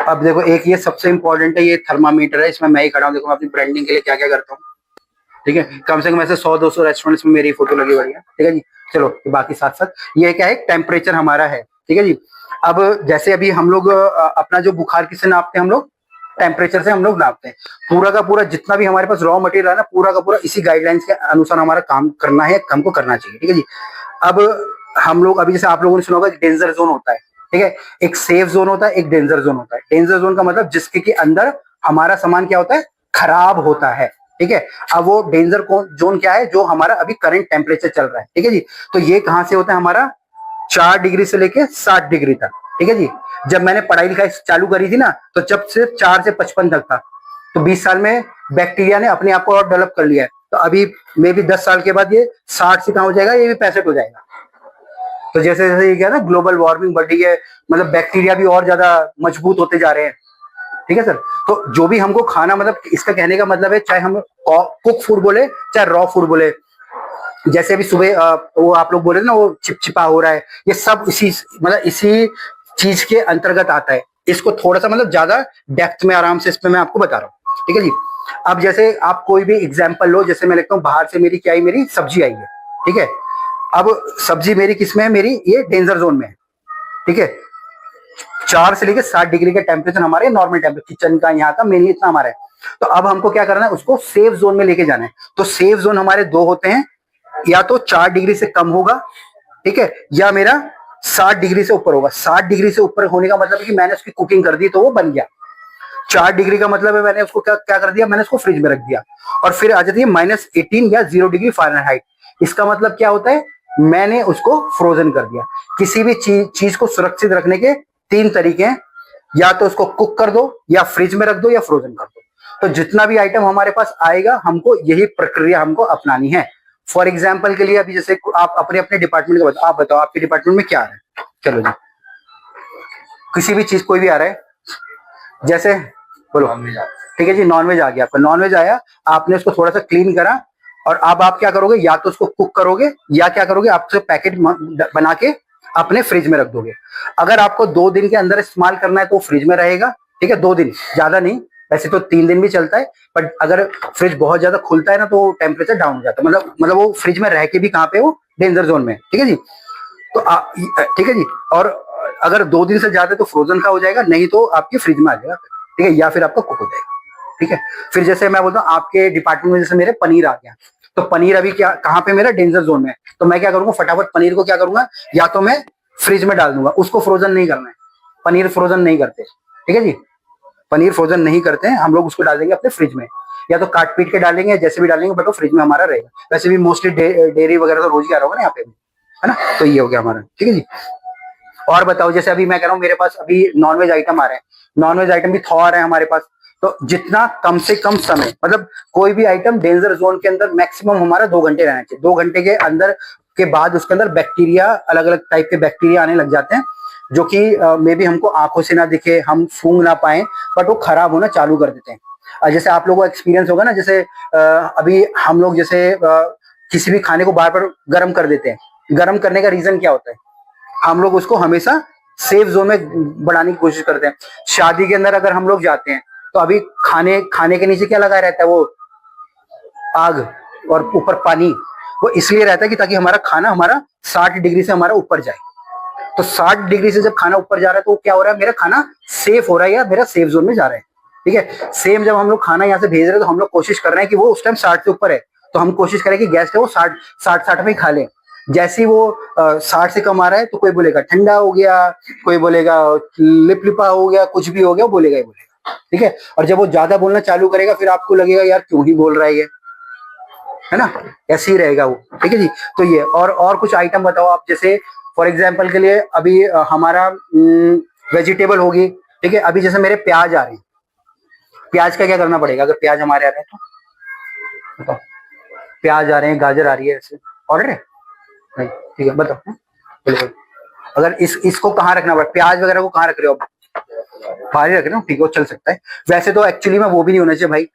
अब देखो, एक ये सबसे इंपॉर्टेंट है, ये थर्मामीटर है। इसमें मैं ही खड़ा हूँ, देखो मैं अपनी ब्रांडिंग के लिए क्या क्या करता हूँ। ठीक है, कम से कम ऐसे 100-200 रेस्टोरेंट्स में मेरी फोटो लगी हुई है। ठीक है जी। चलो बाकी साथ साथ ये क्या है, टेम्परेचर हमारा है। ठीक है जी। अब जैसे अभी हम लोग अपना जो बुखार किससे नापते हैं, हम लोग टेम्परेचर से हम लोग नापते हैं। पूरा का पूरा जितना भी हमारे पास रॉ मटेरियल है ना, पूरा का पूरा इसी गाइडलाइंस के अनुसार हमारा काम करना है, हमको करना चाहिए। ठीक है जी। अब हम लोग अभी जैसे आप लोगों ने सुना होगा डेंजर जोन होता है। ठीक है, एक सेफ जोन होता है, एक डेंजर जोन होता है। डेंजर जोन का मतलब जिसके के अंदर हमारा सामान क्या होता है, खराब होता है। ठीक है, अब वो डेंजर जोन क्या है, जो हमारा अभी करंट टेम्परेचर चल रहा है। ठीक है जी। तो ये कहां से होता है हमारा, 4 डिग्री से लेके 60 डिग्री तक। ठीक है जी। जब मैंने पढ़ाई लिखाई चालू करी थी ना, तो जब सिर्फ 4 से 55 तक था। तो 20 साल में बैक्टीरिया ने अपने आप को और डेवलप कर लिया है। तो अभी मे भी 10 साल के बाद ये 60 से कहां हो जाएगा, ये भी 65 हो जाएगा। तो जैसे जैसे ये क्या है ना, ग्लोबल वार्मिंग बढ़ रही है, मतलब बैक्टीरिया भी और ज्यादा मजबूत होते जा रहे हैं। ठीक है सर। तो जो भी हमको खाना, मतलब इसका कहने का मतलब है, चाहे हम कुक फूड बोले चाहे रॉ फूड बोले, जैसे अभी सुबह वो आप लोग बोले ना, वो चिपचिपा हो रहा है, ये सब इसी मतलब इसी चीज के अंतर्गत आता है। इसको थोड़ा सा मतलब ज्यादा डेप्थ में आराम से इस पे मैं आपको बता रहा हूँ। ठीक है जी। अब जैसे आप कोई भी एग्जाम्पल लो, जैसे मैं लिखता हूँ बाहर से मेरी क्या आई, मेरी सब्जी आई है। ठीक है, अब सब्जी मेरी किस में है, मेरी ये डेंजर जोन में है। ठीक है, 4 से लेकर 60 डिग्री का टेम्परेचर हमारे नॉर्मल टेम्परेचर किचन का, यहाँ का मेनली इतना हमारा है। तो अब हमको क्या करना है, उसको सेफ जोन में लेके जाना है। तो सेफ जोन हमारे दो होते हैं, या तो 4 डिग्री से कम होगा, ठीक है, या मेरा 60 डिग्री से ऊपर होगा। 60 डिग्री से ऊपर होने का मतलब है कि मैंने उसकी कुकिंग कर दी तो वो बन गया। 4 डिग्री का मतलब है मैंने उसको क्या क्या कर दिया, मैंने उसको फ्रिज में रख दिया। और फिर आ जाती है -18 या 0 डिग्री फ़ारेनहाइट। इसका मतलब क्या होता है, मैंने उसको फ्रोजन कर दिया। किसी भी चीज को सुरक्षित रखने के 3 तरीके हैं, या तो उसको कुक कर दो, या फ्रिज में रख दो, या फ्रोजन कर दो। तो जितना भी आइटम हमारे पास आएगा, हमको यही प्रक्रिया हमको अपनानी है। फॉर एग्जाम्पल के लिए अभी जैसे आप अपने अपने डिपार्टमेंट का बताओ, आप बताओ आपके डिपार्टमेंट में क्या आ रहा है। चलो जी, किसी भी चीज कोई भी आ रहा है, जैसे बोलो। ठीक है जी, नॉनवेज आ गया, आपका नॉनवेज आया, आपने उसको थोड़ा सा क्लीन करा, और अब आप क्या करोगे, या तो उसको कुक करोगे, या क्या करोगे, आप उसको पैकेट बना के अपने फ्रिज में रख दोगे। अगर आपको 2 दिन के अंदर इस्तेमाल करना है तो फ्रिज में रहेगा। ठीक है, 2 दिन, ज्यादा नहीं। वैसे तो 3 दिन भी चलता है, बट अगर फ्रिज बहुत ज्यादा खुलता है ना, तो टेम्परेचर डाउन हो जाता है। मतलब वो फ्रिज में रह के भी कहाँ पे, वो डेंजर जोन में। ठीक है जी। तो ठीक है जी। और अगर 2 दिन से ज्यादा तो फ्रोजन का हो जाएगा, नहीं तो आपके फ्रिज में आ जाएगा। ठीक है, या फिर आपका कुक हो जाएगा। ठीक है, फिर जैसे मैं बोलता हूँ आपके डिपार्टमेंट में जैसे मेरे पनीर आ गया, तो पनीर अभी क्या कहाँ पे, मेरा डेंजर जोन में है। तो मैं क्या करूंगा, फटाफट पनीर को क्या करूंगा, या तो मैं फ्रिज में डाल दूंगा, उसको फ्रोजन नहीं करना है। पनीर फ्रोजन नहीं करते। ठीक है जी, पनीर फ्रोजन नहीं करते हैं हम लोग, उसको डाल देंगे अपने फ्रिज में, या तो काट पीट के डालेंगे, जैसे भी डालेंगे, बट वो फ्रिज में हमारा रहेगा। वैसे भी मोस्टली डेयरी वगैरह तो रोज ही आ रहा होगा ना यहाँ पे भी, है ना। तो ये हो गया हमारा। ठीक है जी। और बताओ, जैसे अभी मैं कह रहा हूँ मेरे पास अभी नॉनवेज आइटम आ रहे हैं, नॉनवेज आइटम भी थौ आ रहे हैं हमारे पास। तो जितना कम से कम समय, मतलब कोई भी आइटम डेंजर जोन के अंदर मैक्सिमम हमारा 2 घंटे रहना चाहिए। 2 घंटे के अंदर के बाद उसके अंदर बैक्टीरिया, अलग अलग टाइप के बैक्टीरिया आने लग जाते हैं, जो कि मे बी हमको आंखों से ना दिखे, हम सूंघ ना पाए, बट वो खराब होना चालू कर देते हैं। जैसे आप लोगों को एक्सपीरियंस होगा ना, जैसे अभी हम लोग जैसे किसी भी खाने को बार बार गर्म कर देते हैं। गर्म करने का रीजन क्या होता है, हम लोग उसको हमेशा सेफ जोन में बढ़ाने की कोशिश करते हैं। शादी के अंदर अगर हम लोग जाते हैं, तो अभी खाने खाने के नीचे क्या लगा रहता है, वो आग, और ऊपर पानी। वो इसलिए रहता है कि ताकि हमारा खाना हमारा 60 डिग्री से हमारा ऊपर जाए। तो 60 डिग्री से जब खाना ऊपर जा रहा है, तो क्या हो रहा है, मेरा खाना सेफ हो रहा है, या मेरा सेफ जोन में जा रहा है। ठीक है, सेम जब हम लोग खाना यहाँ से भेज रहे हैं, तो हम लोग कोशिश कर रहे हैं कि वो उस टाइम 60 से ऊपर है, तो हम कोशिश करें कि गैस है वो 60 में ही खा लें। जैसे ही वो 60 से कम आ रहा है, तो कोई बोलेगा ठंडा हो गया, कोई बोलेगा लिपलिपा हो गया, कुछ भी हो गया, वो बोलेगा ही बोलेगा। ठीक है, और जब वो ज्यादा बोलना चालू करेगा, फिर आपको लगेगा यार क्यों ही बोल रहा है ये, है ना। ऐसे ही रहेगा वो। ठीक है जी। तो ये और कुछ आइटम बताओ आप, जैसे फॉर एग्जाम्पल के लिए अभी हमारा वेजिटेबल होगी। ठीक है, अभी जैसे मेरे प्याज आ रहे हैं, प्याज का क्या करना पड़ेगा, अगर प्याज हमारे आ रहे हैं तो बताओ। प्याज आ रहे हैं, गाजर आ रही है, ऐसे ऑर्डर है नहीं। ठीक है, बताओ। बोलो। अगर इसको कहाँ रखना पड़ेगा, प्याज वगैरह को कहाँ रख रहे हो आप, बाहर ही रख रहे हो, ठीक है, वो चल सकता है। वैसे तो एक्चुअली में वो भी नहीं होना चाहिए भाई।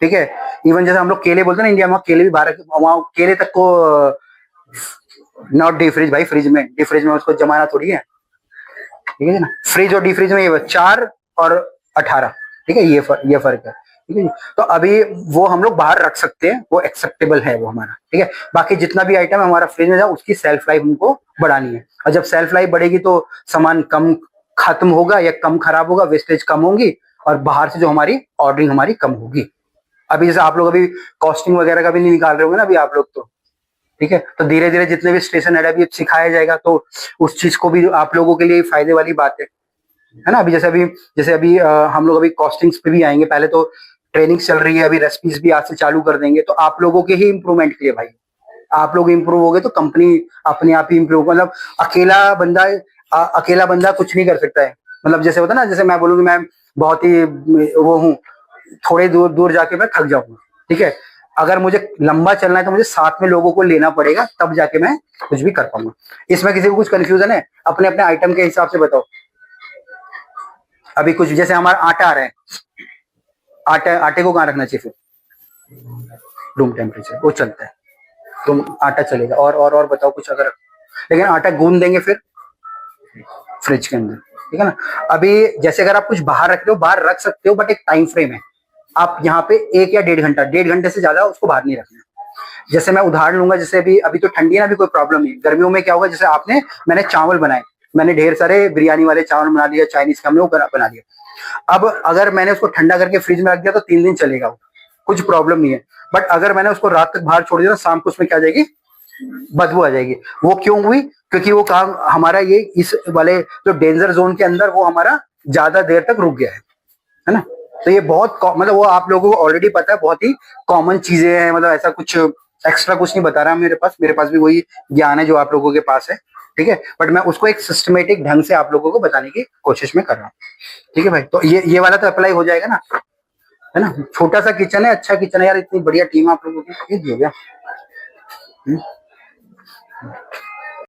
ठीक है, इवन जैसे हम लोग केले बोलते हैं ना इंडिया में, केले भी बाहर, वहां केले तक को नॉट डी फ्रिज भाई, फ्रिज में, डी फ्रिज में उसको जमाना थोड़ी है। ठीक है ना। फ्रिज और डी फ्रिज में ये 4 और 18, ठीक है, ये फर्क है, ठीक है जी। तो अभी वो हम लोग बाहर रख सकते हैं, वो एक्सेप्टेबल है वो हमारा, ठीक है। बाकी जितना भी आइटम हमारा फ्रिज में जाए उसकी सेल्फ लाइफ हमको बढ़ानी है, और जब सेल्फ लाइफ बढ़ेगी तो सामान कम खत्म होगा या कम खराब होगा, वेस्टेज कम होंगी, और बाहर से जो हमारी ऑर्डरिंग हमारी कम होगी। अभी जैसे आप लोग अभी कॉस्टिंग वगैरह का भी नहीं निकाल रहे होंगे ना अभी आप लोग, तो ठीक है, तो धीरे धीरे जितने भी स्टेशन है अभी सिखाया जाएगा, तो उस चीज को भी आप लोगों के लिए फायदे वाली बात है ना। अभी जैसे अभी हम लोग अभी कॉस्टिंग्स पे भी आएंगे, पहले तो ट्रेनिंग चल रही है, अभी रेसिपीज भी आज से चालू कर देंगे, तो आप लोगों के ही इंप्रूवमेंट के लिए भाई, आप लोग इंप्रूव हो गए तो कंपनी अपने आप ही इंप्रूव, मतलब अकेला बंदा कुछ नहीं कर सकता है। मतलब जैसे होता है ना, जैसे मैं बोलूँ कि मैं बहुत ही वो हूँ, थोड़े दूर दूर जाके मैं थक जाऊंगा, ठीक है, अगर मुझे लंबा चलना है तो मुझे साथ में लोगों को लेना पड़ेगा, तब जाके मैं कुछ भी कर पाऊंगा। इसमें किसी को कुछ कंफ्यूजन है? अपने अपने आइटम के हिसाब से बताओ। अभी कुछ जैसे हमारा आटा आ रहा है, आटे को कहाँ रखना चाहिए फिर? रूम टेम्परेचर, वो चलता है, तो आटा चलेगा। और बताओ कुछ अगर, लेकिन आटा गूंद देंगे फिर फ्रिज के अंदर, ठीक है ना। अभी जैसे अगर आप कुछ बाहर रख रहे हो, बाहर रख सकते हो, बट एक टाइम फ्रेम है, आप यहाँ पे 1 या 1.5 घंटा, 1.5 घंटे से ज्यादा उसको बाहर नहीं रखना। जैसे मैं उदाहरण लूंगा, जैसे अभी अभी तो ठंडी है ना, अभी कोई प्रॉब्लम नहीं। गर्मियों में क्या होगा, जैसे मैंने चावल बनाए, मैंने ढेर सारे बिरयानी वाले चावल बना दिया, चाइनीज का हमने वो बना दिया। अब अगर मैंने उसको ठंडा करके फ्रिज में रख दिया तो 3 दिन चलेगा, कुछ प्रॉब्लम नहीं है। बट अगर मैंने उसको रात तक बाहर छोड़ दिया, शाम को उसमें क्या आ जाएगी, बदबू आ जाएगी। वो क्यों हुई? क्योंकि वो काम हमारा ये इस वाले जो डेंजर जोन के अंदर वो हमारा ज्यादा देर तक रुक गया है ना। तो ये बहुत मतलब वो आप लोगों को ऑलरेडी पता है, बहुत ही कॉमन चीजें हैं, मतलब ऐसा कुछ एक्स्ट्रा कुछ नहीं बता रहा मेरे पास भी वही ज्ञान है जो आप लोगों के पास है, ठीक है। बट मैं उसको एक सिस्टमेटिक ढंग से आप लोगों को बताने की कोशिश में कर रहा हूँ, ठीक है भाई। तो ये वाला तो अप्लाई हो जाएगा ना, है ना। छोटा सा किचन है, अच्छा किचन है यार, इतनी बढ़िया टीम आप लोगों की, ये हो गया।